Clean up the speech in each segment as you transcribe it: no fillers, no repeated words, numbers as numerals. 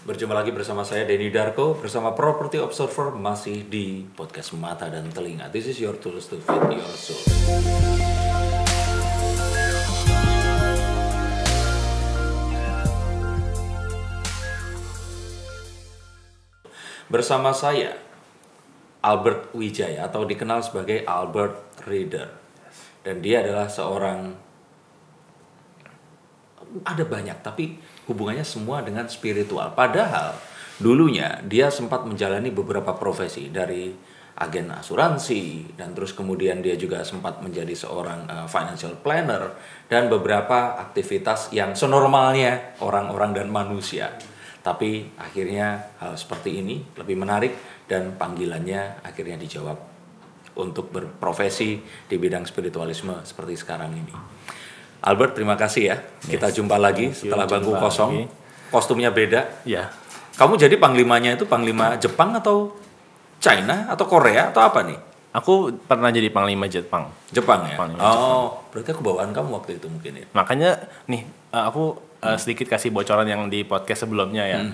Berjumpa lagi bersama saya Denny Darko bersama Property Observer masih di podcast Mata dan Telinga. This is your tools to feed your soul. Bersama saya Albert Wijaya atau dikenal sebagai Albert Reader. Dan dia adalah seorang, ada banyak tapi hubungannya semua dengan spiritual. Padahal dulunya dia sempat menjalani beberapa profesi, dari agen asuransi, dan terus kemudian dia juga sempat menjadi seorang financial planner, dan beberapa aktivitas yang senormalnya orang-orang dan manusia. Tapi akhirnya hal seperti ini lebih menarik dan panggilannya akhirnya dijawab untuk berprofesi di bidang spiritualisme seperti sekarang ini. Albert, terima kasih ya. Kita jumpa lagi setelah bangku kosong. Kostumnya beda. Ya. Kamu jadi panglimanya itu panglima Jepang atau China atau Korea atau apa nih? Aku pernah jadi panglima Jepang. Jepang ya? Panglima Jepang. Berarti aku bawaan kamu waktu itu mungkin ya? Makanya nih, aku sedikit kasih bocoran yang di podcast sebelumnya ya.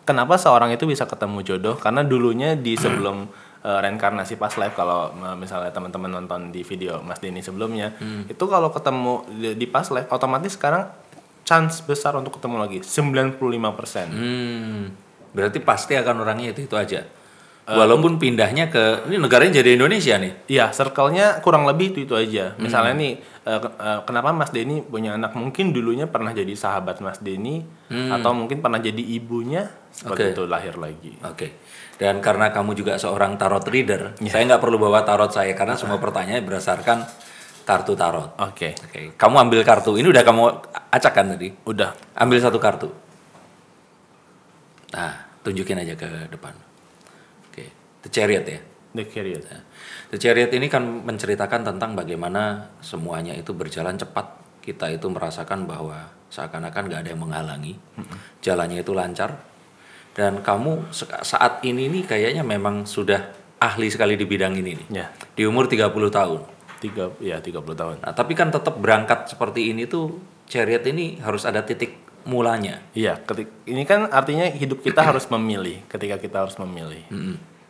Kenapa seorang itu bisa ketemu jodoh? Karena dulunya di sebelum reinkarnasi past life, kalau misalnya teman-teman nonton di video Mas Denny sebelumnya, itu kalau ketemu di past life, otomatis sekarang chance besar untuk ketemu lagi 95%. Berarti pasti akan orangnya itu aja. Walaupun pindahnya ke, ini negaranya jadi Indonesia nih. Iya, circle-nya kurang lebih itu aja. Misalnya nih, kenapa Mas Denny punya anak? Mungkin dulunya pernah jadi sahabat Mas Denny, atau mungkin pernah jadi ibunya, seperti itu lahir lagi. Oke. Dan karena kamu juga seorang tarot reader, saya nggak perlu bawa tarot saya, karena semua pertanyaan berdasarkan kartu tarot. Oke. Kamu ambil kartu, ini udah kamu acak kan tadi? Udah. Ambil satu kartu. Nah, tunjukin aja ke depan. Oke, The Chariot ya? The Chariot. The Chariot ini kan menceritakan tentang bagaimana semuanya itu berjalan cepat. Kita itu merasakan bahwa seakan-akan nggak ada yang menghalangi. Jalannya itu lancar. Dan kamu saat ini nih kayaknya memang sudah ahli sekali di bidang ini nih. Ya. Di umur 30 tahun. 30 tahun. Nah, tapi kan tetap berangkat seperti ini tuh, Chariot ini harus ada titik mulanya. Iya, ini kan artinya hidup kita harus memilih, ketika kita harus memilih.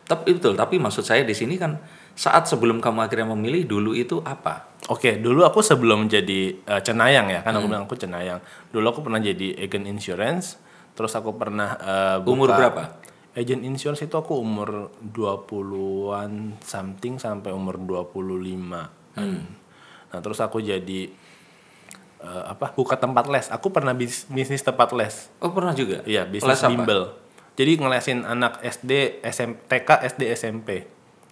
Tapi betul, tapi maksud saya di sini kan saat sebelum kamu akhirnya memilih dulu itu apa? Oke, dulu aku sebelum jadi cenayang ya, kan aku bilang aku cenayang. Dulu aku pernah jadi agent insurance, terus aku pernah Umur berapa? Agent insurance itu aku umur 20-an something sampai umur 25. Nah, terus aku jadi buka tempat les. Aku pernah bisnis tempat les. Oh, pernah juga? Iya, bisnis bimbel. Jadi ngelesin anak SD, TK, SD, SMP.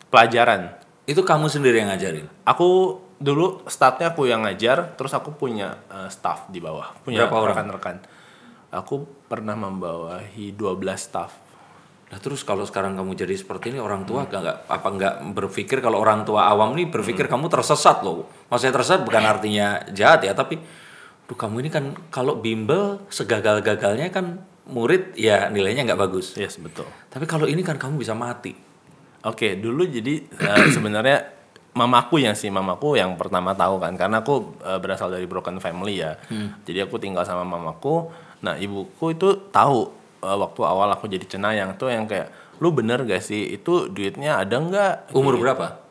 Pelajaran. Itu kamu sendiri yang ngajarin? Aku dulu startnya aku yang ngajar, terus aku punya staff di bawah. Punya berapa orang? Rekan-rekan. Aku pernah membawahi 12 staff. Nah, terus kalau sekarang kamu jadi seperti ini, orang tua nggak berpikir, kalau orang tua awam nih berpikir kamu tersesat loh. Maksudnya tersesat bukan artinya jahat ya, tapi kamu ini kan kalau bimbel segagal-gagalnya kan murid ya nilainya nggak bagus. Yes, betul. Tapi kalau ini kan kamu bisa mati. Oke, dulu jadi sebenarnya mamaku yang pertama tahu kan, karena aku berasal dari broken family ya. Jadi aku tinggal sama mamaku. Nah, ibuku itu tahu waktu awal aku jadi cenayang tuh yang kayak, lu bener gak sih itu duitnya ada nggak? Umur berapa?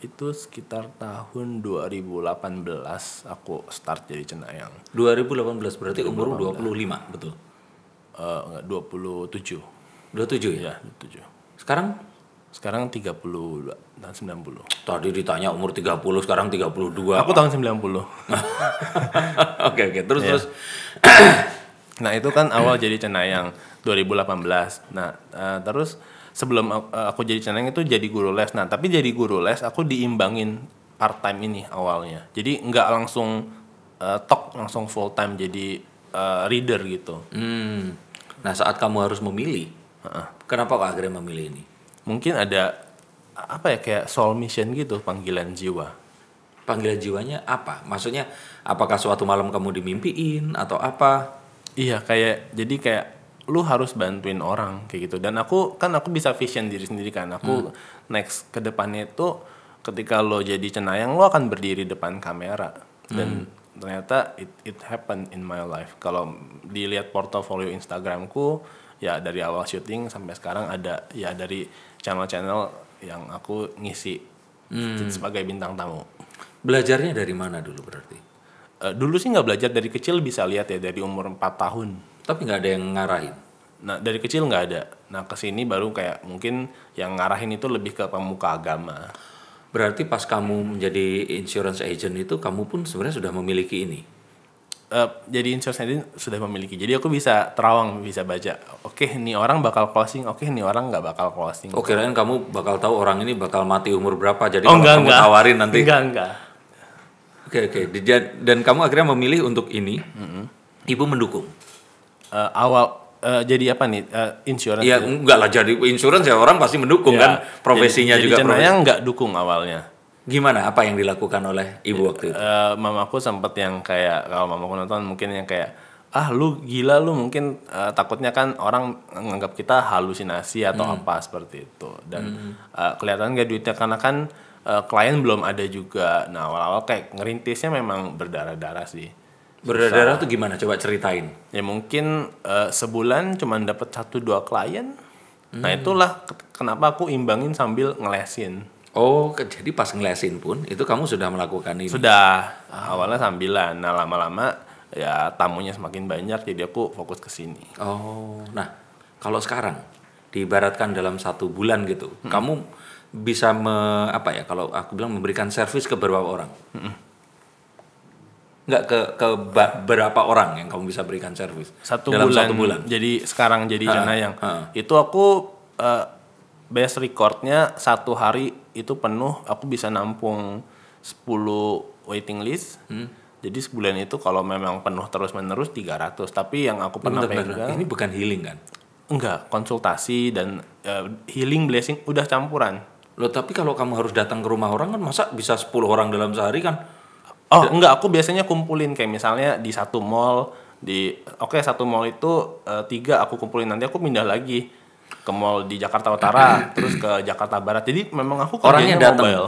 Itu sekitar tahun 2018 aku start jadi cenayang. 2018 berarti umur 25, betul? Enggak, 27. 27 ya? Ya, 27. Sekarang 30 dan 90. Tadi ditanya umur 30, sekarang 32. Aku tahun 90. Oke, terus. Nah, itu kan awal jadi cenayang 2018. Nah, terus sebelum aku jadi cenayang itu jadi guru les. Nah, tapi jadi guru les aku diimbangin part time ini awalnya. Jadi nggak langsung langsung full time jadi reader gitu. Nah, saat kamu harus memilih, kenapa kok akhirnya memilih ini? Mungkin ada kayak soul mission gitu, panggilan jiwa. Panggilan jiwanya apa? Maksudnya apakah suatu malam kamu dimimpiin atau apa? Iya, jadi kayak lu harus bantuin orang kayak gitu. Dan aku bisa vision diri sendiri kan. Aku next ke depannya itu ketika lo jadi cenayang, lo akan berdiri depan kamera dan ternyata it happened in my life. Kalau dilihat portofolio Instagramku, ya dari awal syuting sampai sekarang ada ya dari channel-channel yang aku ngisi sebagai bintang tamu. Belajarnya dari mana dulu berarti? Dulu sih nggak belajar, dari kecil bisa lihat ya, dari umur 4 tahun. Tapi nggak ada yang ngarahin? Nah dari kecil nggak ada. Nah kesini baru kayak mungkin yang ngarahin itu lebih ke pemuka agama. Berarti pas kamu menjadi insurance agent itu kamu pun sebenarnya sudah memiliki ini? Jadi insurance agent sudah memiliki. Jadi aku bisa terawang, bisa baca. Oke, ini orang bakal closing. Oke, ini orang nggak bakal closing. Oh, kirain kamu bakal tahu orang ini bakal mati umur berapa. Jadi Oh, kalau kamu tawarin nanti. Enggak. Oke. Dan kamu akhirnya memilih untuk ini. Ibu mendukung. Jadi apa nih? Insurance. Iya, enggak lah, jadi insurance ya orang pasti mendukung kan. Profesinya jadi juga profesi. Nggak dukung awalnya. Gimana? Apa yang dilakukan oleh ibu waktu itu? Mamaku sempet yang kayak, kalau mamaku nonton mungkin yang kayak, lu gila lu, mungkin takutnya kan orang nganggap kita halusinasi atau apa seperti itu. Dan kelihatan gak duitnya karena kan klien belum ada juga. Nah awal-awal kayak ngerintisnya memang berdarah-darah sih. Berdarah tuh gimana? Coba ceritain. Ya mungkin sebulan cuma dapat 1-2 klien. Nah itulah kenapa aku imbangin sambil ngelesin. Oh, jadi pas ngelesin pun itu kamu sudah melakukan ini? Sudah. Awalnya sambilan. Nah lama-lama ya tamunya semakin banyak, jadi aku fokus ke sini. Oh, nah kalau sekarang diibaratkan dalam 1 bulan gitu, kamu bisa kalau aku bilang memberikan servis ke berapa orang? Nggak ke berapa orang yang kamu bisa berikan servis? Dalam 1 bulan. Jadi sekarang jadi Cenayang. Itu aku best recordnya 1 hari itu penuh, aku bisa nampung 10 waiting list. Jadi sebulan itu kalau memang penuh terus-menerus 300. Tapi yang aku pernah pegang, ini bukan healing kan? Enggak, konsultasi dan healing blessing udah campuran. Loh, tapi kalau kamu harus datang ke rumah orang kan masa bisa 10 orang dalam sehari kan? Oh, enggak, aku biasanya kumpulin kayak misalnya di satu mall, satu mall itu 3 aku kumpulin, nanti aku pindah lagi ke mall di Jakarta Utara, terus ke Jakarta Barat. Jadi memang aku orangnya datang. mobile.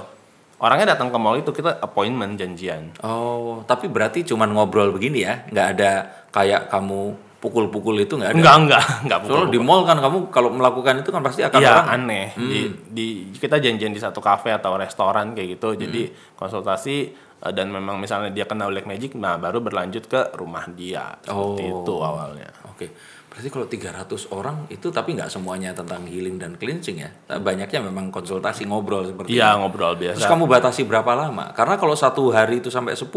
Orangnya datang ke mall itu, kita appointment, janjian. Oh, tapi berarti cuman ngobrol begini ya? Nggak ada kayak kamu pukul-pukul itu nggak ada? Enggak pukul. Soalnya di mall kan kamu kalau melakukan itu kan pasti akan orang aneh. Kita janjian di satu kafe atau restoran kayak gitu. Jadi konsultasi dan memang misalnya dia kena black magic, nah baru berlanjut ke rumah dia. Seperti itu awalnya. Oke. Berarti kalau 300 orang itu tapi nggak semuanya tentang healing dan cleansing ya? Banyaknya memang konsultasi, ngobrol seperti itu. Iya, ngobrol biasa. Terus kamu batasi berapa lama? Karena kalau 1 hari itu sampai 10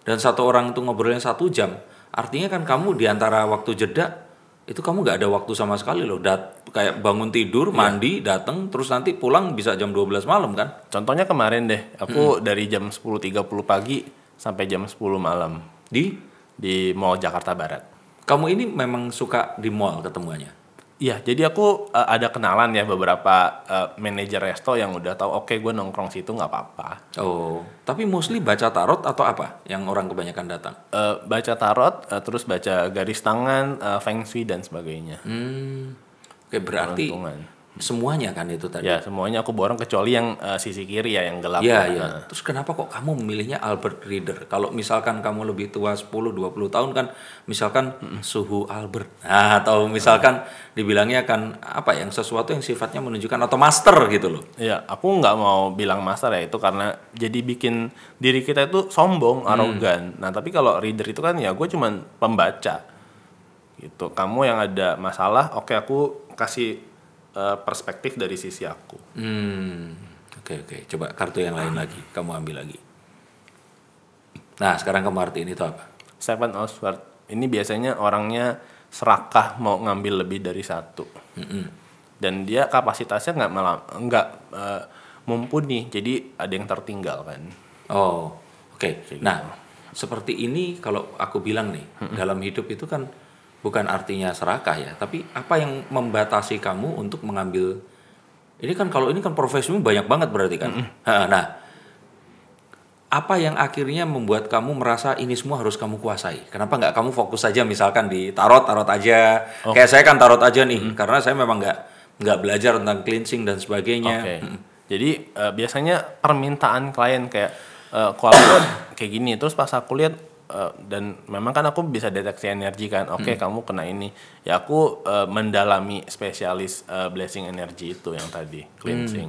dan 1 orang itu ngobrolnya 1 jam, artinya kan kamu di antara waktu jeda itu kamu nggak ada waktu sama sekali loh. Kayak bangun tidur, mandi, datang, terus nanti pulang bisa jam 12 malam kan? Contohnya kemarin deh, aku dari jam 10.30 pagi sampai jam 10 malam di Mall Jakarta Barat. Kamu ini memang suka di mall ketemuannya? Iya, jadi aku ada kenalan ya beberapa manajer resto yang udah tahu, oke, gue nongkrong situ nggak apa-apa. Oh, tapi mostly baca tarot atau apa yang orang kebanyakan datang? Baca tarot, terus baca garis tangan, feng shui dan sebagainya. Oke, berarti semuanya kan itu tadi? Ya, semuanya aku borong kecuali yang sisi kiri ya, yang gelap. Iya. Terus kenapa kok kamu memilihnya Albert Reader? Kalau misalkan kamu lebih tua 10-20 tahun kan, misalkan suhu Albert. Nah, atau misalkan dibilangnya kan yang sesuatu yang sifatnya menunjukkan atau master gitu loh. Iya, aku nggak mau bilang master ya, itu karena jadi bikin diri kita itu sombong, arogan. Nah, tapi kalau reader itu kan ya gue cuman pembaca. Gitu. Kamu yang ada masalah, oke, aku kasih perspektif dari sisi aku. Oke. Coba kartu yang lain lagi, kamu ambil lagi. Nah, sekarang kamu artiin itu apa? 7 of Swords. Ini biasanya orangnya serakah mau ngambil lebih dari 1. Dan dia kapasitasnya nggak mumpuni. Jadi ada yang tertinggal kan. Oh, oke. Nah, seperti ini kalau aku bilang nih, dalam hidup itu kan bukan artinya serakah ya, tapi apa yang membatasi kamu untuk mengambil ini kan, kalau ini kan profesimu banyak banget berarti kan. Nah, apa yang akhirnya membuat kamu merasa ini semua harus kamu kuasai? Kenapa nggak kamu fokus saja misalkan di tarot aja? Kayak saya kan tarot aja nih, karena saya memang nggak belajar tentang cleansing dan sebagainya. Jadi biasanya permintaan klien kayak kalau kayak gini. Terus pas aku lihat dan memang kan aku bisa deteksi energi kan. Oke, kamu kena ini. Ya aku mendalami spesialis blessing energy itu yang tadi cleansing.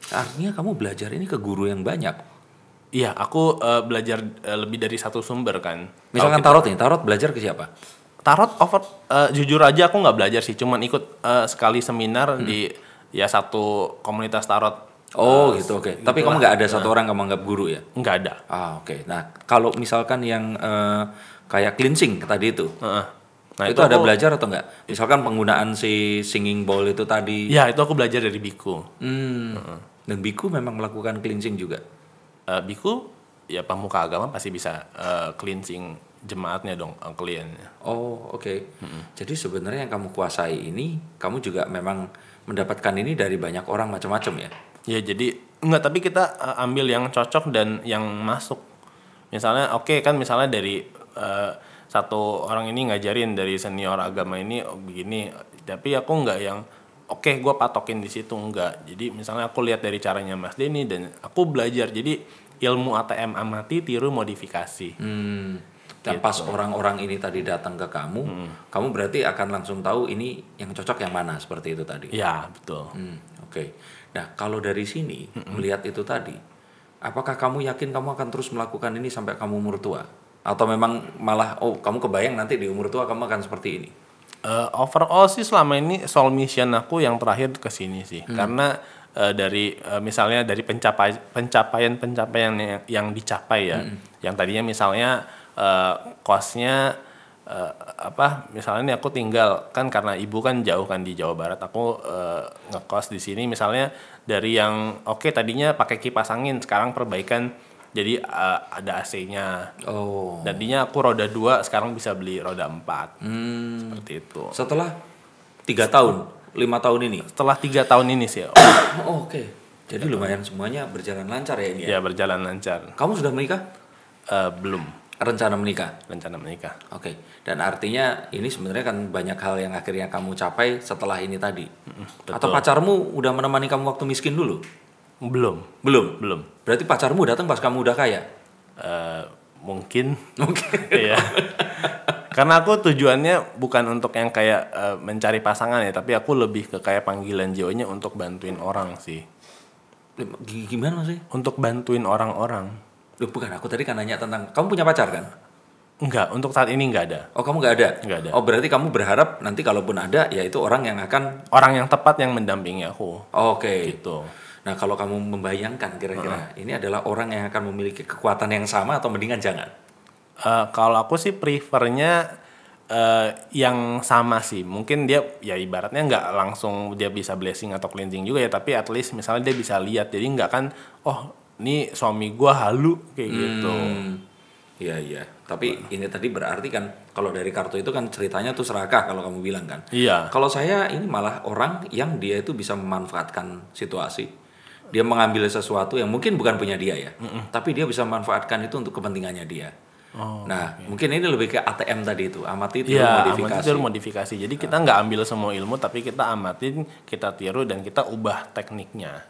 Artinya kamu belajar ini ke guru yang banyak. Iya, aku belajar lebih dari satu sumber kan. Misalkan tarot belajar ke siapa? Tarot jujur aja aku nggak belajar sih, cuman ikut sekali seminar di ya satu komunitas tarot. Oh gitu, oke. Tapi kamu nggak ada satu orang kamu anggap guru ya? Nggak ada. Oke. Nah kalau misalkan yang kayak cleansing tadi itu, nah itu ada belajar atau enggak? Misalkan penggunaan si singing bowl itu tadi. Ya itu aku belajar dari biku. Dan biku memang melakukan cleansing juga. Biku ya pemuka agama pasti bisa cleansing jemaatnya dong, kliennya. Oh oke. Jadi sebenarnya yang kamu kuasai ini, kamu juga memang mendapatkan ini dari banyak orang macam-macam ya? Ya jadi enggak, tapi kita ambil yang cocok dan yang masuk. Misalnya kan misalnya dari satu orang ini ngajarin dari senior agama ini begini, tapi aku enggak yang gue patokin di situ, enggak. Jadi misalnya aku lihat dari caranya Mas Denny dan aku belajar. Jadi ilmu ATM amati, tiru, modifikasi. Dan pas orang-orang ini tadi datang ke kamu, kamu berarti akan langsung tahu ini yang cocok yang mana, seperti itu tadi. Ya betul. Oke. Nah kalau dari sini melihat itu tadi, apakah kamu yakin kamu akan terus melakukan ini sampai kamu umur tua? Atau memang malah kamu kebayang nanti di umur tua kamu akan seperti ini? Overall sih selama ini soul mission aku yang terakhir ke sini sih. Karena dari misalnya dari pencapaian yang dicapai ya. Yang tadinya misalnya kosnya misalnya ini aku tinggal kan karena ibu kan jauh kan di Jawa Barat, aku ngekos di sini misalnya dari yang tadinya pakai kipas angin, sekarang perbaikan jadi ada AC-nya. Tadinya aku roda 2, sekarang bisa beli roda 4. Seperti itu. Setelah 3 tahun, 5 tahun ini? Setelah 3 tahun ini sih. Oke. Jadi lumayan semuanya berjalan lancar ya ini ya? Ya berjalan lancar. Kamu sudah menikah? Belum. Rencana menikah? Rencana menikah. Oke. Dan artinya ini sebenarnya kan banyak hal yang akhirnya kamu capai setelah ini tadi. Betul. Atau pacarmu udah menemani kamu waktu miskin dulu? Belum. Berarti pacarmu datang pas kamu udah kaya? Mungkin. Iya. Karena aku tujuannya bukan untuk yang kayak mencari pasangan ya, tapi aku lebih ke kayak panggilan jiwanya untuk bantuin orang sih. Gimana sih? Untuk bantuin orang-orang. Bukan, aku tadi kan nanya tentang kamu punya pacar kan? Enggak, untuk saat ini enggak ada. Oh, kamu enggak ada? Enggak ada. Oh, berarti kamu berharap nanti kalaupun ada, ya itu orang yang tepat yang mendampingi aku. Oke. Gitu. Nah, kalau kamu membayangkan kira-kira ini adalah orang yang akan memiliki kekuatan yang sama atau mendingan jangan? Kalau aku sih prefernya yang sama sih. Mungkin dia ya ibaratnya nggak langsung dia bisa blessing atau cleansing juga ya, tapi at least misalnya dia bisa lihat. Jadi nggak kan, ini suami gua halu kayak gitu. Iya. Tapi ini tadi berarti kan kalau dari kartu itu kan ceritanya tuh serakah kalau kamu bilang kan. Iya. Kalau saya ini malah orang yang dia itu bisa memanfaatkan situasi. Dia mengambil sesuatu yang mungkin bukan punya dia ya. Tapi dia bisa memanfaatkan itu untuk kepentingannya dia. Mungkin ini lebih ke ATM tadi itu, amati tiru modifikasi. Amati tiru modifikasi. Jadi kita nggak ambil semua ilmu, tapi kita amatin, kita tiru dan kita ubah tekniknya.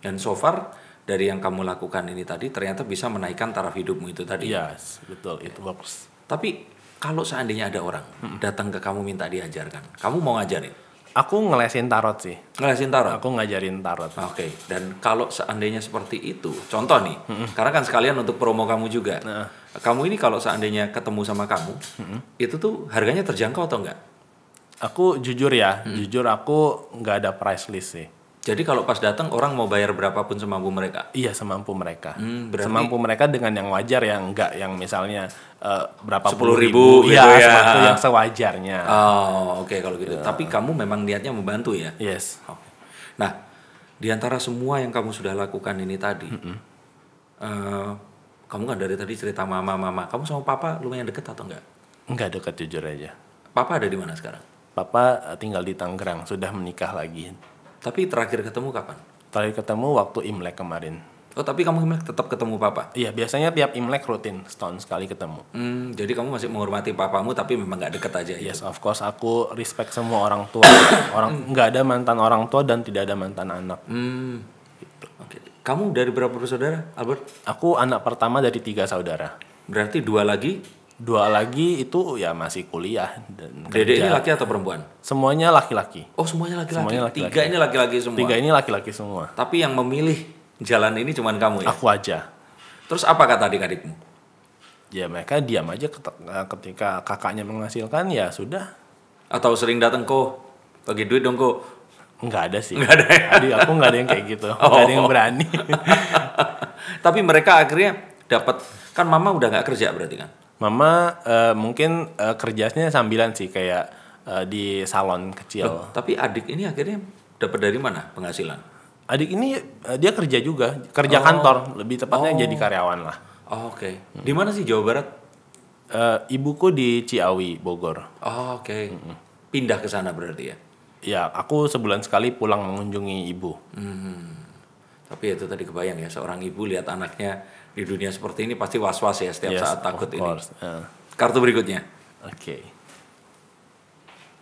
Dan so far dari yang kamu lakukan ini tadi ternyata bisa menaikkan taraf hidupmu itu tadi. Yes, betul, itu bagus. Tapi kalau seandainya ada orang datang ke kamu minta diajarkan, kamu mau ngajarin? Aku ngelesin tarot sih. Ngelesin tarot? Aku ngajarin tarot. Oke. Dan kalau seandainya seperti itu, contoh nih, karena kan sekalian untuk promo kamu juga. Kamu ini kalau seandainya ketemu sama kamu, itu tuh harganya terjangkau atau enggak? Aku jujur ya, aku nggak ada price list sih. Jadi kalau pas datang orang mau bayar berapapun semampu mereka? Iya, semampu mereka. Berarti semampu mereka dengan yang wajar, yang enggak yang misalnya berapa 10.000 gitu ya. Sesuatu yang sewajarnya. Oke, kalau gitu. Tapi kamu memang niatnya membantu ya? Yes. Okay. Nah, di antara semua yang kamu sudah lakukan ini tadi, kamu kan dari tadi cerita mama, kamu sama papa lumayan deket atau enggak? Enggak deket, jujur aja. Papa ada di mana sekarang? Papa tinggal di Tangerang, sudah menikah lagi. Tapi terakhir ketemu kapan? Terakhir ketemu waktu Imlek kemarin. Oh, tapi kamu Imlek tetap ketemu papa? Iya, biasanya tiap Imlek rutin, setahun sekali ketemu. Jadi kamu masih menghormati papamu tapi memang gak deket aja? Yes, of course. Aku respect semua orang tua. Nggak ada mantan orang tua dan tidak ada mantan anak. Gitu. Oke. Kamu dari berapa bersaudara, Albert? Aku anak pertama dari 3 saudara. Berarti 2 lagi. 2 lagi itu ya masih kuliah dan Dede ini kerja. laki atau perempuan? Semuanya laki-laki. Oh, semuanya laki-laki. Semuanya laki-laki. 3 ini laki-laki semua. 3 ini laki-laki semua. Tapi yang memilih jalan ini cuman kamu ya? Aku aja. Terus apa kata adik-adikmu? Ya mereka diam aja ketika kakaknya menghasilkan, ya sudah. Atau sering datang kok, bagi duit dong kok? Enggak ada sih. Nggak ada ya? Adik aku enggak ada yang kayak gitu. Enggak ada yang berani. Tapi mereka akhirnya dapat, kan mama udah nggak kerja berarti kan? Mama mungkin kerjanya sambilan sih, kayak di salon kecil. Tapi adik ini akhirnya dapat dari mana penghasilan? Adik ini dia kerja juga, kerja kantor, lebih tepatnya jadi karyawan lah. Oh, oke. Di mana sih, Jawa Barat? Ibuku di Ciawi, Bogor. Oh, oke. Pindah ke sana berarti ya? Ya, aku sebulan sekali pulang mengunjungi ibu. Tapi itu tadi kebayang ya, seorang ibu lihat anaknya di dunia seperti ini pasti was-was ya setiap Yes, saat takut of ini. course. Kartu berikutnya. Oke.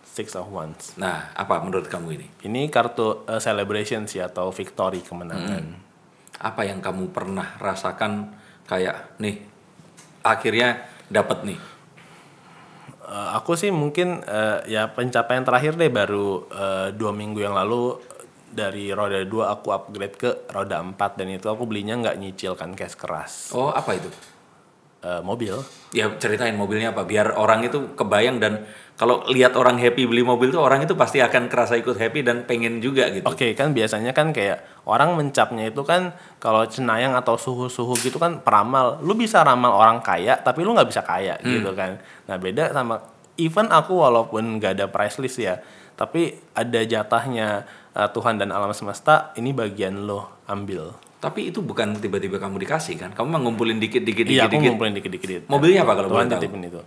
Six of Wands. Nah, apa menurut kamu ini? Ini kartu celebration sih, atau victory, kemenangan. Apa yang kamu pernah rasakan kayak nih, akhirnya dapat nih? Aku sih mungkin ya pencapaian terakhir deh baru 2 minggu yang lalu, dari roda 2 aku upgrade ke roda 4, dan itu aku belinya nggak nyicil kan, cash keras. Oh, apa itu? Mobil. Ya ceritain mobilnya apa, biar orang itu kebayang, dan kalau lihat orang happy beli mobil tuh orang itu pasti akan kerasa ikut happy dan pengen juga gitu. Oke, kan biasanya kan kayak orang mencapnya itu kan kalau cenayang atau suhu-suhu gitu kan peramal. Lu bisa ramal orang kaya tapi lu nggak bisa kaya gitu kan. Nah, beda sama even aku walaupun nggak ada price list ya, tapi ada jatahnya Tuhan dan alam semesta, ini bagian lo, ambil. Tapi itu bukan tiba-tiba kamu dikasih kan? Kamu mah ngumpulin dikit-dikit. Iya, aku ngumpulin dikit-dikit. Mobilnya apa kalau boleh Tuhan tahu? titipin itu.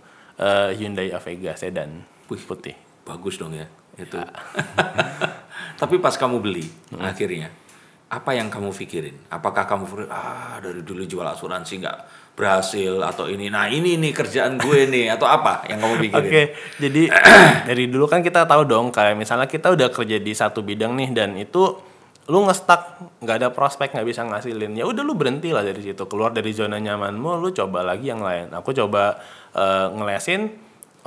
Hyundai Avega sedan. Wih, putih. Bagus dong ya itu. Tapi pas kamu beli akhirnya, apa yang kamu pikirin? Apakah kamu pikir, dari dulu jual asuransi nggak berhasil, atau ini, nah ini nih kerjaan gue nih, atau apa yang kamu pikirin? Oke, jadi dari dulu kan kita tahu dong, kayak misalnya kita udah kerja di satu bidang nih, dan itu lu ngestak, nggak ada prospek, nggak bisa ngasilin, ya udah lu berhenti lah dari situ, keluar dari zona nyamanmu, lu coba lagi yang lain. Aku coba ngelesin,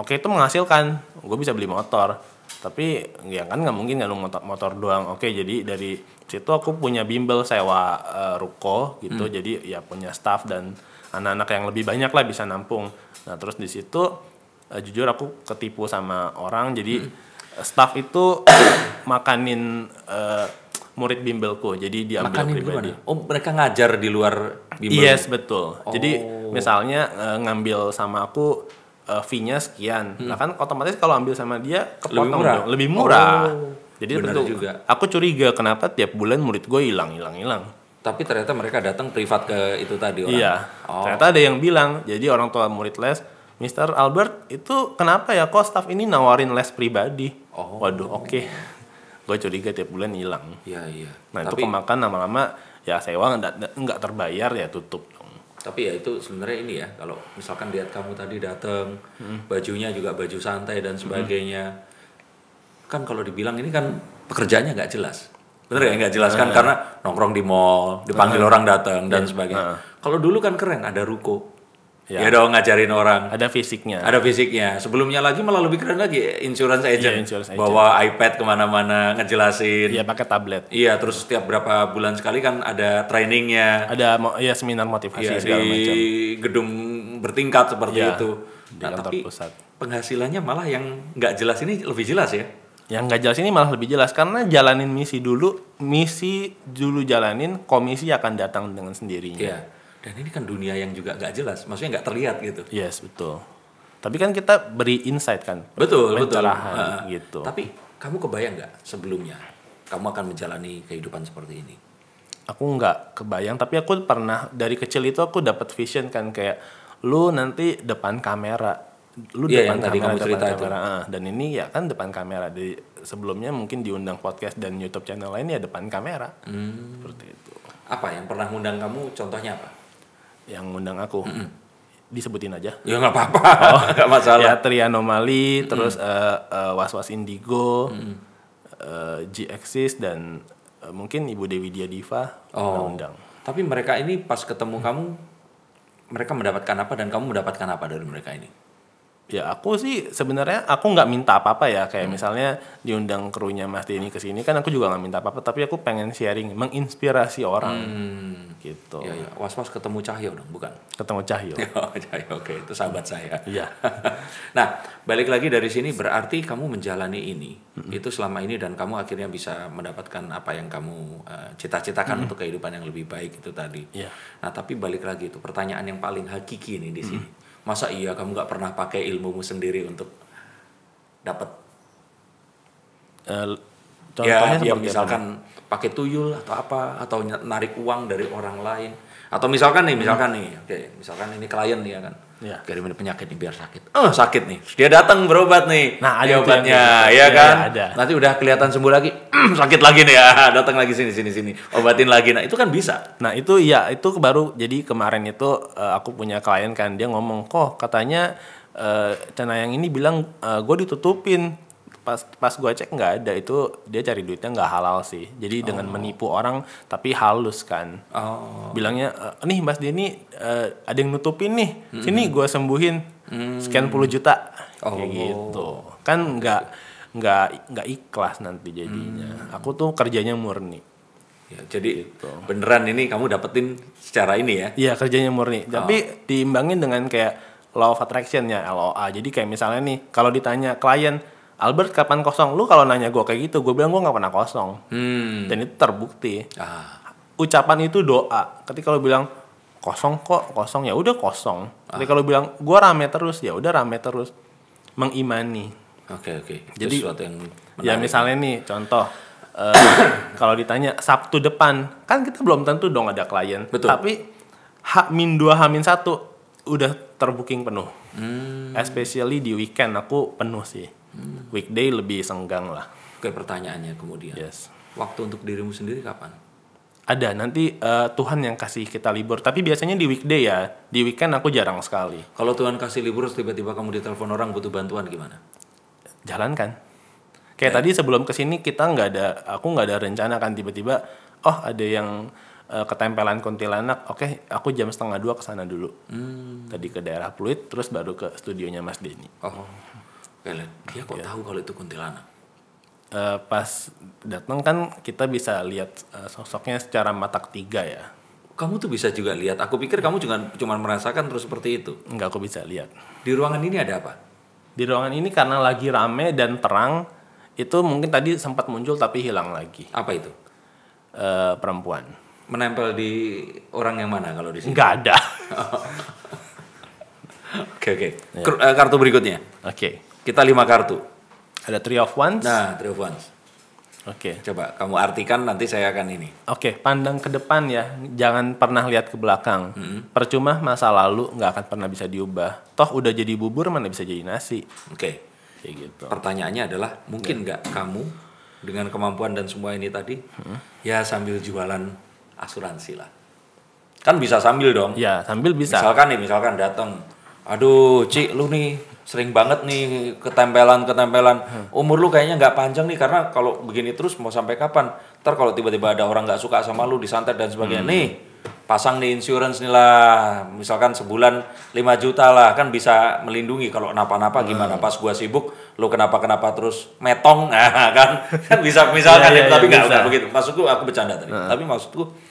oke itu menghasilkan, gue bisa beli motor, tapi ya kan nggak mungkin kan lu motor doang. Oke, jadi dari situ aku punya bimbel sewa ruko gitu, jadi ya punya staff dan anak-anak yang lebih banyak lah bisa nampung. Nah terus di situ jujur aku ketipu sama orang, jadi staff itu makanin murid bimbelku, jadi diambil Makanin pribadi. gimana? Oh, mereka ngajar di luar bimbel? Yes, betul. Jadi misalnya ngambil sama aku fee-nya sekian. Nah kan otomatis kalau ambil sama dia kepotong dong, lebih murah. Jadi tentu juga. Aku curiga kenapa tiap bulan murid gue hilang. Tapi ternyata mereka datang privat ke itu tadi orang. Iya. Ternyata ada yang bilang, jadi orang tua murid les, Mr. Albert itu kenapa ya kok staff ini nawarin les pribadi? Waduh, oke. Gue curiga tiap bulan hilang. Iya. Nah itu kemakan lama-lama ya sewa nggak terbayar, ya tutup dong. Tapi ya itu sebenarnya ini ya, kalau misalkan lihat kamu tadi datang, bajunya juga baju santai dan sebagainya, kan kalau dibilang ini kan pekerjaannya nggak jelas, bener ya, nggak jelas kan, karena nongkrong di mall, dipanggil orang datang dan sebagainya. Kalau dulu kan keren, ada ruko. Ya dong, ngajarin orang. Ada fisiknya. Sebelumnya lagi malah lebih keren lagi, insurance agent. Insurance agent. Bawa iPad kemana-mana ngejelasin. Iya, pakai tablet. Iya, terus setiap berapa bulan sekali kan ada trainingnya. Ada seminar motivasi segala macam. Di gedung bertingkat seperti itu. Di kantor tapi pusat. Penghasilannya malah yang nggak jelas ini lebih jelas ya. Yang nggak jelas ini malah lebih jelas, karena jalanin misi dulu jalanin, komisi akan datang dengan sendirinya. Iya. Dan ini kan dunia yang juga nggak jelas, maksudnya nggak terlihat gitu. Yes, betul. Tapi kan kita beri insight kan. Betul. Pencerahan gitu. Tapi kamu kebayang nggak sebelumnya kamu akan menjalani kehidupan seperti ini? Aku nggak kebayang, tapi aku pernah dari kecil itu aku dapat vision kan, kayak lu nanti depan kamera. Depan kamera. Dan ini ya kan depan kamera. Di sebelumnya mungkin diundang podcast dan YouTube channel lain ya depan kamera. Seperti itu. Apa yang pernah ngundang kamu, contohnya apa? Yang ngundang aku disebutin aja. Ya nggak apa-apa, nggak masalah. Ya Trianomali, terus Was-Was Indigo, G-Axis, dan mungkin Ibu Dewi Diadiva undang. Tapi mereka ini pas ketemu kamu, mereka mendapatkan apa dan kamu mendapatkan apa dari mereka ini? Ya aku sih sebenarnya aku nggak minta apa-apa ya, kayak misalnya diundang krunya Mas Denny ke sini kan aku juga nggak minta apa-apa, tapi aku pengen sharing, menginspirasi orang gitu. Ya, was-was ketemu Cahyo dong, bukan? Ketemu Cahyo. Cahyo, oke, itu sahabat saya. Iya. Nah, balik lagi dari sini berarti kamu menjalani ini itu selama ini dan kamu akhirnya bisa mendapatkan apa yang kamu cita-citakan untuk kehidupan yang lebih baik itu tadi. Iya. Nah, tapi balik lagi itu pertanyaan yang paling hakiki nih di sini. Masa iya kamu nggak pernah pakai ilmumu sendiri untuk dapat Contohnya ya seperti misalkan pakai tuyul atau apa atau narik uang dari orang lain atau misalkan nih oke, misalkan ini klien nih ya kan. Ya. Kirimin penyakit nih biar sakit. Sakit nih. Dia datang berobat nih. Nah, ada obatnya, gitu. ya kan? Ya, ada. Nanti udah kelihatan sembuh lagi. Sakit lagi nih ya. Datang lagi sini. Obatin lagi. Nah, itu kan bisa. Nah, itu ya, itu baru jadi kemarin itu aku punya klien kan, dia ngomong, "Kok katanya Cenayang ini bilang gue ditutupin." Pas gue cek nggak ada, itu dia cari duitnya nggak halal sih. Jadi dengan menipu orang tapi halus kan. Bilangnya nih Mas Denny ada yang nutupin nih, sini gue sembuhin sekian puluh juta kayak gitu. Kan nggak ikhlas nanti jadinya. Aku tuh kerjanya murni. Ya, jadi beneran ini kamu dapetin secara ini ya? Iya, kerjanya murni. Tapi diimbangin dengan kayak law of attraction ya, LOA. Jadi kayak misalnya nih kalau ditanya klien, Albert kapan kosong? Lu kalau nanya gue kayak gitu, gue bilang gue nggak pernah kosong. Dan itu terbukti. Ucapan itu doa. Ketika lu bilang kosong ya udah kosong. Ketika lu bilang gue rame terus, ya udah rame terus. Mengimani. Oke. Jadi sesuatu yang menarik. Ya misalnya nih contoh, kalau ditanya Sabtu depan, kan kita belum tentu dong ada klien. Betul. Tapi H-2, H-1 udah terbooking penuh. Especially di weekend aku penuh sih. Weekday lebih senggang lah. Oke, pertanyaannya kemudian. Yes. Waktu untuk dirimu sendiri kapan? Ada, nanti Tuhan yang kasih kita libur. Tapi biasanya di weekday ya. Di weekend aku jarang sekali. Kalau Tuhan kasih libur, tiba-tiba kamu ditelepon orang butuh bantuan gimana? Jalankan. Kayak tadi sebelum kesini aku nggak ada rencana kan, tiba-tiba ada yang ketempelan kuntilanak. Oke, aku jam 1:30 kesana dulu. Tadi ke daerah Pluit, terus baru ke studionya Mas Denny. Dia kok tahu kalau itu kuntilanak? Pas datang kan kita bisa lihat sosoknya secara mata ketiga ya. Kamu tuh bisa juga lihat. Aku pikir kamu cuma merasakan terus seperti itu. Enggak, aku bisa lihat. Di ruangan ini ada apa? Di ruangan ini karena lagi rame dan terang, itu mungkin tadi sempat muncul tapi hilang lagi. Apa itu? Perempuan. Menempel di orang yang mana kalau di sini? Enggak ada. Oke. Kartu berikutnya. Oke. Kita 5 kartu. Ada Three of Wands. Nah, Three of Wands. Oke. Coba kamu artikan, nanti saya akan ini. Oke, pandang ke depan ya. Jangan pernah lihat ke belakang. Percuma masa lalu nggak akan pernah bisa diubah. Toh udah jadi bubur, mana bisa jadi nasi. Oke. Kayak gitu. Pertanyaannya adalah, mungkin nggak kamu dengan kemampuan dan semua ini tadi, ya sambil jualan asuransi lah. Kan bisa sambil dong. Ya, sambil bisa. Misalkan datang, aduh Ci, lu nih sering banget nih ketempelan. Umur lu kayaknya nggak panjang nih, karena kalau begini terus mau sampai kapan? Ntar kalau tiba-tiba ada orang nggak suka sama lu, disantet dan sebagainya. Nih, pasang nih insurance nih lah. Misalkan sebulan 5 juta lah, kan bisa melindungi kalau kenapa-napa gimana. Pas gua sibuk, lu kenapa-kenapa terus metong, nah, kan bisa misalkan tapi nggak begitu. Maksudku aku bercanda tadi. Tapi maksudku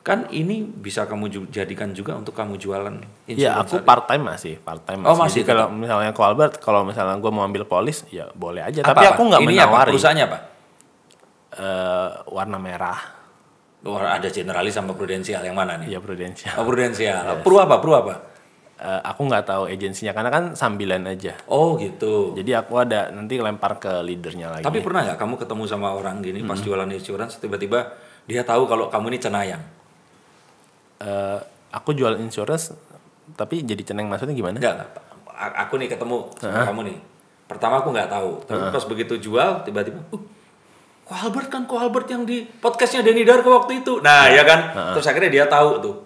kan ini bisa kamu jadikan juga untuk kamu jualan insurance. Ya, aku part time masih. Oh, masih. Jadi kalau misalnya Albert, kalau misalnya gue mau ambil polis, ya boleh aja. Apa? Tapi aku nggak menawari. Apa? Perusahaannya apa? Warna merah. Ada generalis sama prudensial, yang mana nih? Iya, prudensial. Oh, prudensial. Yes. Pru apa? Aku nggak tahu agensinya karena kan sambilan aja. Oh gitu. Jadi aku ada nanti lempar ke leadernya lagi. Tapi pernah nggak kamu ketemu sama orang gini pas jualan insurance, tiba-tiba dia tahu kalau kamu ini Cenayang? Aku jual insurance, tapi jadi Cenayang maksudnya gimana? Enggak. Aku nih ketemu sama kamu nih. Pertama aku nggak tahu. Tapi pas begitu jual, tiba-tiba, Ko Albert yang di podcastnya Denny Darko waktu itu. Nah, ya kan. Terus akhirnya dia tahu tuh.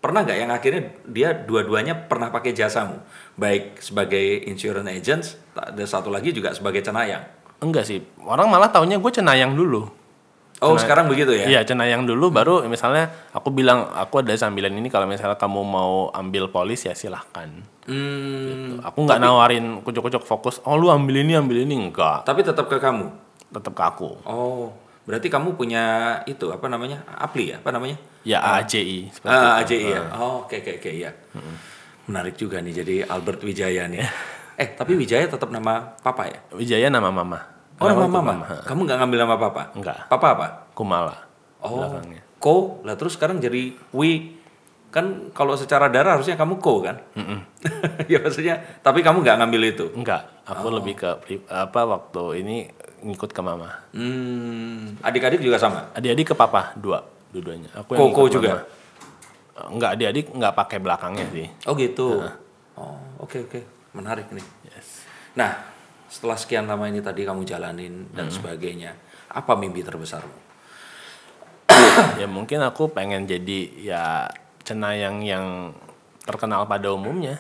Pernah nggak yang akhirnya dia dua-duanya pernah pakai jasamu, baik sebagai insurance agents, ada satu lagi juga sebagai Cenayang? Enggak sih, orang malah taunya gue Cenayang dulu. Oh, sekarang begitu ya? Iya, cenayang dulu baru misalnya aku bilang aku ada sambilan ini kalau misalnya kamu mau ambil polis ya silahkan. Gitu. Aku nggak nawarin kucuk-kucuk fokus. Oh lu ambil ini enggak. Tapi tetap ke kamu. Tetap ke aku. Oh, berarti kamu punya itu apa namanya? Apli ya? Apa namanya? Ya AJI. AJI ya. Oh, oke ya. Menarik juga nih jadi Albert Wijaya nih. Tapi Wijaya tetap nama papa ya? Wijaya nama mama. Oh, nama mama. Kamu nggak ngambil nama papa? Enggak. Papa apa? Kumala. Oh, belakangnya. Ko. Lah terus sekarang jadi Wi. Kan kalau secara darah harusnya kamu Ko kan? Ya maksudnya, tapi kamu nggak ngambil itu? Enggak. Aku lebih ke waktu ini ngikut ke mama. Adik-adik juga sama? Adik-adik ke papa dua-duanya. Aku yang Ko juga? Enggak, adik-adik enggak pakai belakangnya sih. Oh gitu. Oh, oke. Menarik nih. Yes. Nah, setelah sekian lama ini tadi kamu jalanin dan sebagainya, apa mimpi terbesarmu? Ya mungkin aku pengen jadi ya cenayang yang terkenal pada umumnya.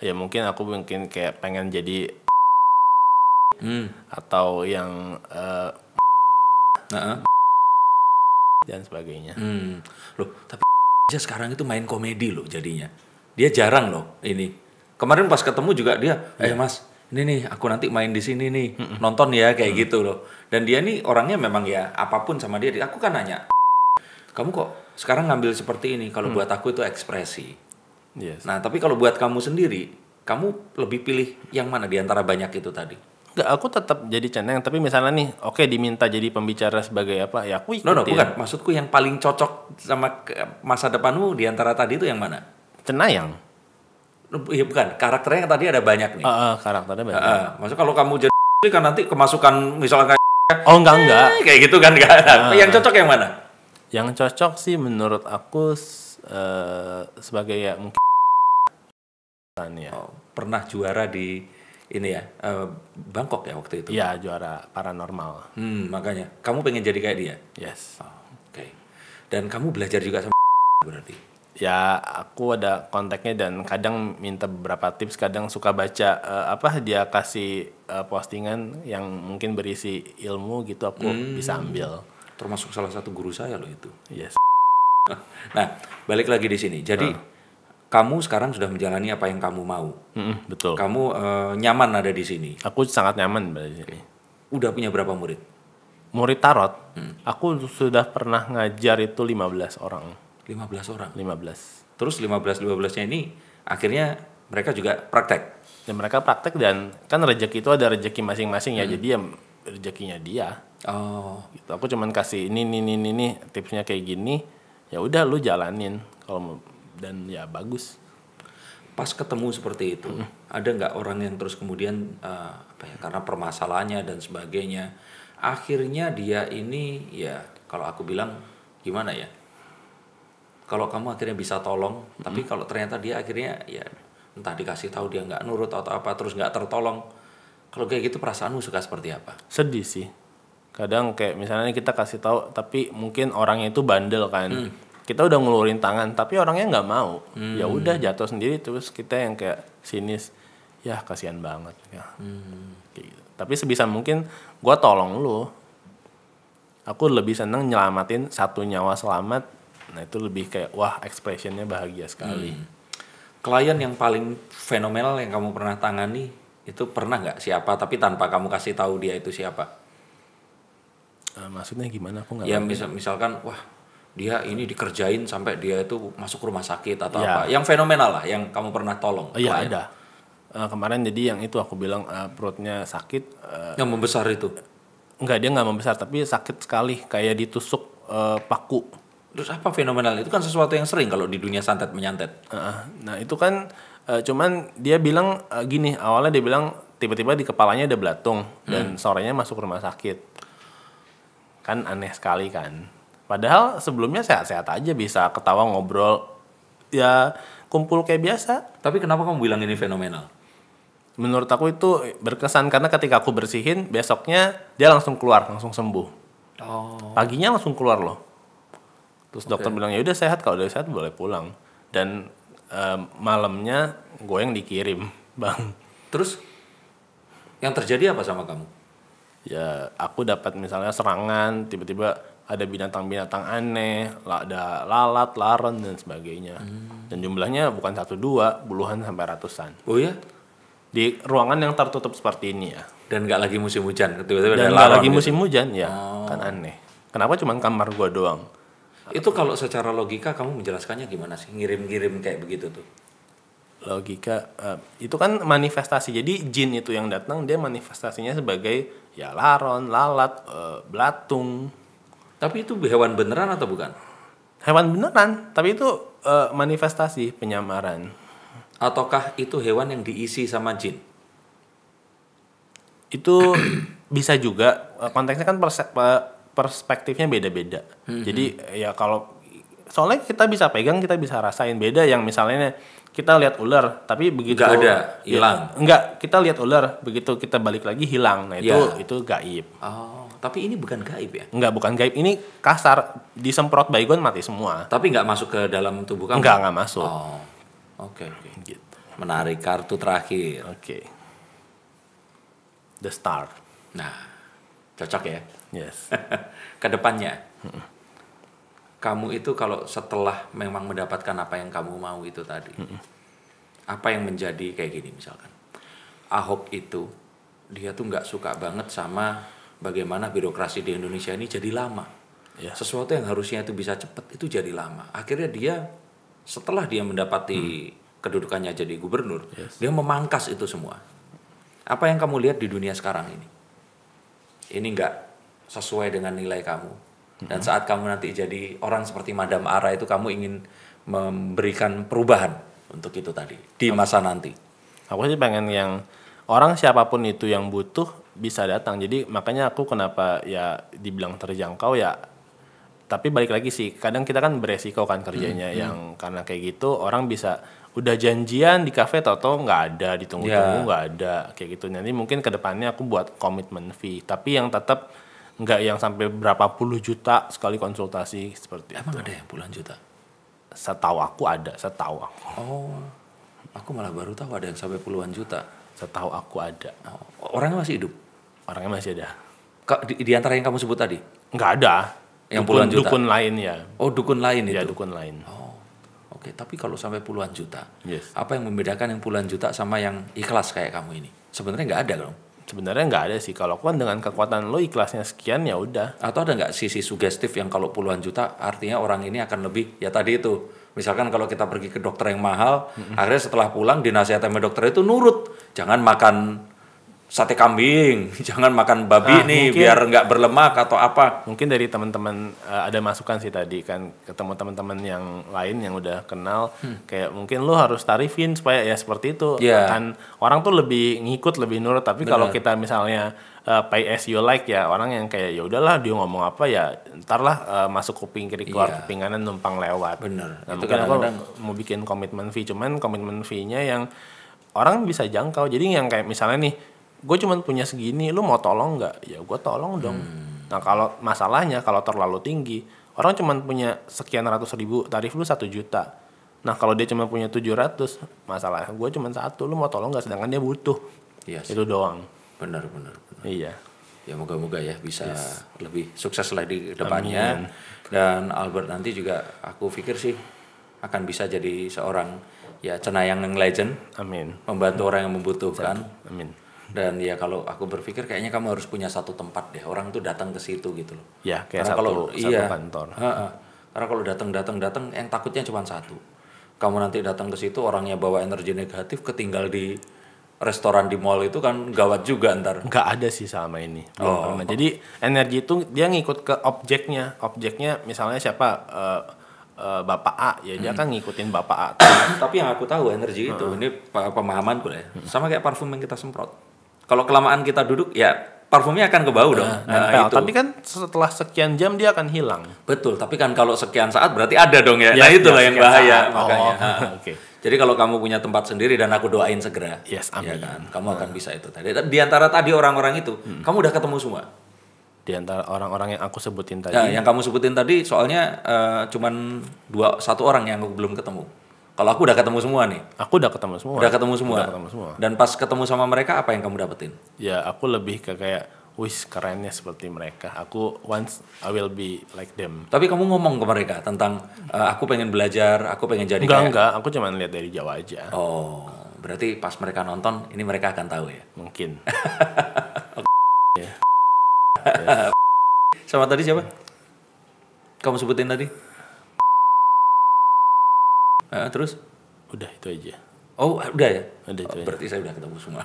Ya mungkin aku kayak pengen jadi atau yang dan sebagainya. Loh, tapi aja sekarang itu main komedi loh jadinya. Dia jarang loh ini. Kemarin pas ketemu juga dia, Mas, ini nih aku nanti main di sini nih, nonton ya kayak gitu loh. Dan dia nih orangnya memang ya apapun sama dia. Aku kan nanya, kamu kok sekarang ngambil seperti ini? Kalau buat aku itu ekspresi. Yes. Nah tapi kalau buat kamu sendiri, kamu lebih pilih yang mana di antara banyak itu tadi? Enggak, aku tetap jadi cenayang. Tapi misalnya nih, oke diminta jadi pembicara sebagai apa? Ya aku ikutin. No, bukan. Maksudku yang paling cocok sama masa depanmu di antara tadi itu yang mana? Cenayang. Iya bukan, karakternya yang tadi ada banyak nih. Karakternya banyak. Maksudnya kalau kamu jadi kan nanti kemasukan misalnya Oh enggak. Kayak gitu kan enggak. Yang cocok yang mana? Yang cocok sih menurut aku sebagai ya mungkin ya. Pernah juara di ini ya, Bangkok ya waktu itu. Iya, juara paranormal. Makanya kamu pengen jadi kayak dia? Yes. Oke. Dan kamu belajar juga sama berarti? Ya aku ada kontaknya dan kadang minta beberapa tips, kadang suka baca dia kasih postingan yang mungkin berisi ilmu gitu, aku bisa ambil. Termasuk salah satu guru saya loh itu. Yes. Nah, balik lagi di sini. Jadi kamu sekarang sudah menjalani apa yang kamu mau. Betul. Kamu nyaman ada di sini. Aku sangat nyaman berada di sini. Udah punya berapa murid? Murid tarot. Aku sudah pernah ngajar itu 15 orang. 15 orang. 15. Terus 15-15-nya ini akhirnya mereka juga praktek. Dan mereka praktek dan kan rezeki itu ada rezeki masing-masing ya. Jadi ya rezekinya dia. Oh, gitu. Aku cuman kasih ini tipsnya kayak gini. Ya udah lu jalanin kalau dan ya bagus. Pas ketemu seperti itu, ada nggak orang yang terus kemudian karena permasalahannya dan sebagainya, akhirnya dia ini ya kalau aku bilang gimana ya? Kalau kamu akhirnya bisa tolong, tapi kalau ternyata dia akhirnya ya entah dikasih tahu dia nggak nurut atau apa terus nggak tertolong, kalau kayak gitu perasaanmu suka seperti apa? Sedih sih. Kadang kayak misalnya kita kasih tahu, tapi mungkin orangnya itu bandel kan. Kita udah ngeluarin tangan, tapi orangnya nggak mau. Ya udah jatuh sendiri, terus kita yang kayak sinis, ya kasihan banget. Ya. Kayak gitu. Tapi sebisa mungkin gue tolong lu. Aku lebih seneng nyelamatin satu nyawa selamat. Nah itu lebih kayak wah expressionnya bahagia sekali. Klien yang paling fenomenal yang kamu pernah tangani itu pernah nggak siapa tapi tanpa kamu kasih tahu dia itu siapa? Maksudnya gimana? Aku nggak. Ya misalkan wah dia ini dikerjain sampai dia itu masuk rumah sakit atau apa? Yang fenomenal lah yang kamu pernah tolong. Iya ada. Kemarin jadi yang itu aku bilang perutnya sakit. Yang membesar itu? Enggak, dia nggak membesar tapi sakit sekali kayak ditusuk paku. Terus apa fenomenal? Itu kan sesuatu yang sering kalau di dunia santet menyantet. Nah itu kan cuman dia bilang gini, awalnya dia bilang tiba-tiba di kepalanya ada belatung dan sorenya masuk rumah sakit. Kan aneh sekali kan. Padahal sebelumnya sehat-sehat aja, bisa ketawa ngobrol, ya kumpul kayak biasa. Tapi kenapa kamu bilang ini fenomenal? Menurut aku itu berkesan karena ketika aku bersihin, besoknya dia langsung keluar, langsung sembuh. Paginya langsung keluar loh. Terus dokter bilang ya udah sehat, kalau udah sehat boleh pulang. Dan malamnya gue yang dikirim, Bang. Terus yang terjadi apa sama kamu? Ya aku dapat misalnya serangan, tiba-tiba ada binatang-binatang aneh, ada lalat, laron dan sebagainya. Dan jumlahnya bukan 1 2, puluhan sampai ratusan. Oh ya? Di ruangan yang tertutup seperti ini ya. Dan nggak lagi musim hujan, tiba-tiba ada Dan nggak laron lagi gitu. musim hujan ya, kan aneh. Kenapa cuma kamar gua doang? Itu kalau secara logika kamu menjelaskannya gimana sih? Ngirim-ngirim kayak begitu tuh. Logika itu kan manifestasi. Jadi jin itu yang datang dia manifestasinya sebagai ya laron, lalat, belatung. Tapi itu hewan beneran atau bukan? Hewan beneran, tapi itu manifestasi penyamaran. Ataukah itu hewan yang diisi sama jin? Itu bisa juga konteksnya kan perspektifnya beda-beda. Jadi ya kalau soalnya kita bisa pegang, kita bisa rasain. Beda yang misalnya kita lihat ular tapi begitu Nggak ada, hilang. Ya, enggak, kita lihat ular begitu kita balik lagi hilang. Nah, itu gaib. Oh, tapi ini bukan gaib ya? Enggak, bukan gaib. Ini kasar, disemprot baygon mati semua. Tapi nggak masuk ke dalam tubuh kamu? Enggak masuk. Oh, oke. Gitu. Menarik, kartu terakhir. Oke. The Star. Nah, cocok ya. Yes. Kedepannya, kamu itu kalau setelah memang mendapatkan apa yang kamu mau itu tadi, apa yang menjadi kayak gini misalkan, Ahok itu dia tuh nggak suka banget sama bagaimana birokrasi di Indonesia ini jadi lama. Ya. Sesuatu yang harusnya itu bisa cepat itu jadi lama. Akhirnya dia setelah dia mendapati kedudukannya jadi gubernur, dia memangkas itu semua. Apa yang kamu lihat di dunia sekarang ini? Ini nggak sesuai dengan nilai kamu. Dan saat kamu nanti jadi orang seperti Madam Ara itu, kamu ingin memberikan perubahan untuk itu tadi di masa nanti. Aku sih pengen yang orang siapapun itu yang butuh bisa datang. Jadi makanya aku kenapa ya dibilang terjangkau ya. Tapi balik lagi sih, kadang kita kan beresiko kan kerjanya yang karena kayak gitu orang bisa udah janjian di kafe tau-tau nggak ada, ditunggu-tunggu nggak ada kayak gitu. Nanti mungkin kedepannya aku buat komitmen fee, tapi yang tetap nggak yang sampai berapa puluh juta sekali konsultasi seperti Emang itu. ada yang puluhan juta? Setahu aku ada, setahu aku. Oh, aku malah baru tahu ada yang sampai puluhan juta. Setahu aku ada. Oh, orangnya masih hidup? Orangnya masih ada. Di antara yang kamu sebut tadi? Nggak ada. Yang puluhan juta? Dukun lain ya. Oh, dukun lain Ya, itu? dukun lain. Oh, oke. Tapi kalau sampai puluhan juta, Yes. apa yang membedakan yang puluhan juta sama yang ikhlas kayak kamu ini? Sebenarnya nggak ada dong? Sebenarnya nggak ada sih. Kalau aku kan dengan kekuatan lo ikhlasnya sekian ya udah. Atau ada nggak sisi sugestif yang kalau puluhan juta artinya orang ini akan lebih, ya tadi itu. Misalkan kalau kita pergi ke dokter yang mahal, akhirnya setelah pulang dinasihatkan sama dokter itu nurut. Jangan makan sate kambing, jangan makan babi nih mungkin- biar nggak berlemak atau apa. Mungkin dari teman-teman ada masukan sih tadi kan ketemu teman-teman yang lain yang udah kenal kayak mungkin lo harus tarifin supaya ya seperti itu. Iya. Kan orang tuh lebih ngikut, lebih nurut. Tapi kalau kita misalnya pay as you like ya orang yang kayak ya udahlah dia ngomong apa ya entarlah masuk kuping kiri keluar Iya. kuping kanan numpang lewat. Bener. Nah, Itu mungkin aku kadang-kadang mau bikin komitmen fee, cuman komitmen fee-nya yang orang bisa jangkau. Jadi yang kayak misalnya nih, gue cuma punya segini, lu mau tolong nggak? Ya gue tolong dong. Nah kalau masalahnya kalau terlalu tinggi, orang cuma punya sekian ratus ribu, tarif lu 1 juta. Nah kalau dia cuma punya 700, masalah gue cuma 1, lu mau tolong nggak? Sedangkan dia butuh. Iya sih. Itu doang. Bener. Iya. Ya moga-moga ya bisa lebih sukses lah di depannya. Dan Albert nanti juga aku pikir sih akan bisa jadi seorang ya cenayang yang legend, Amin. membantu orang yang membutuhkan. Amin. Dan ya kalau aku berpikir kayaknya kamu harus punya satu tempat deh, orang tuh datang ke situ gitu loh. Ya kayak Karena satu kantor. Karena kalau datang yang takutnya cuma satu. Kamu nanti datang ke situ orangnya bawa energi negatif, ketinggal di restoran di mall itu kan gawat juga ntar. Nggak ada sih selama ini. Belum pernah. Jadi energi itu dia ngikut ke objeknya. Objeknya misalnya siapa Bapak A ya dia kan ngikutin Bapak A. Tapi yang aku tahu energi itu ini pemahamanku ya. Sama kayak parfum yang kita semprot. Kalau kelamaan kita duduk ya parfumnya akan ke bau dong. Nempel. Itu. Tapi kan setelah sekian jam dia akan hilang. Betul, tapi kan kalau sekian saat berarti ada dong ya. Ya, Nah itulah yang sekian bahaya saat. makanya. Oke. Jadi kalau kamu punya tempat sendiri dan aku doain segera, Yes, ya amin. kan, kamu akan bisa itu tadi. Di antara tadi orang-orang itu, kamu udah ketemu semua. Di antara orang-orang yang aku sebutin tadi. Nah, yang kamu sebutin tadi soalnya cuman satu orang yang aku belum ketemu. Kalau aku udah ketemu semua nih. Aku udah ketemu semua. Udah ketemu semua. Udah ketemu semua. Dan pas ketemu sama mereka apa yang kamu dapetin? Ya aku lebih ke kayak wis kerennya seperti mereka. Aku once I will be like them. Tapi kamu ngomong ke mereka tentang aku pengen belajar, aku pengen jadi Enggak, aku cuma lihat dari jauh aja. Oh, berarti pas mereka nonton ini mereka akan tahu ya. Mungkin. Sama tadi siapa? Kamu sebutin tadi? Terus? Udah itu aja. Oh, udah ya? Udah itu aja. Berarti saya udah ketemu semua.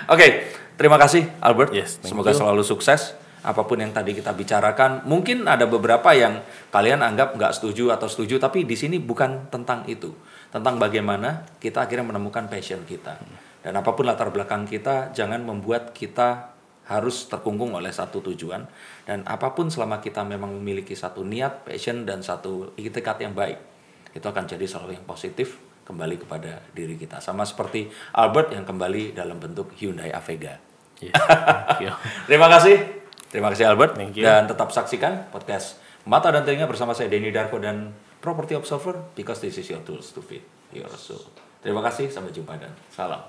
Oke, terima kasih Albert. Yes, semoga selalu sukses. Apapun yang tadi kita bicarakan, mungkin ada beberapa yang kalian anggap nggak setuju atau setuju, tapi di sini bukan tentang itu. Tentang bagaimana kita akhirnya menemukan passion kita. Dan apapun latar belakang kita, jangan membuat kita harus terkungkung oleh satu tujuan. Dan apapun selama kita memang memiliki satu niat, passion, dan satu itikad yang baik, itu akan jadi selalu yang positif kembali kepada diri kita. Sama seperti Albert yang kembali dalam bentuk Hyundai Avega. Yes, thank you. Terima kasih Albert. Thank you. Dan tetap saksikan podcast Mata dan Telinga bersama saya Denny Darko dan Property Observer, because this is your tools to feed your soul. Terima kasih, sampai jumpa dan salam.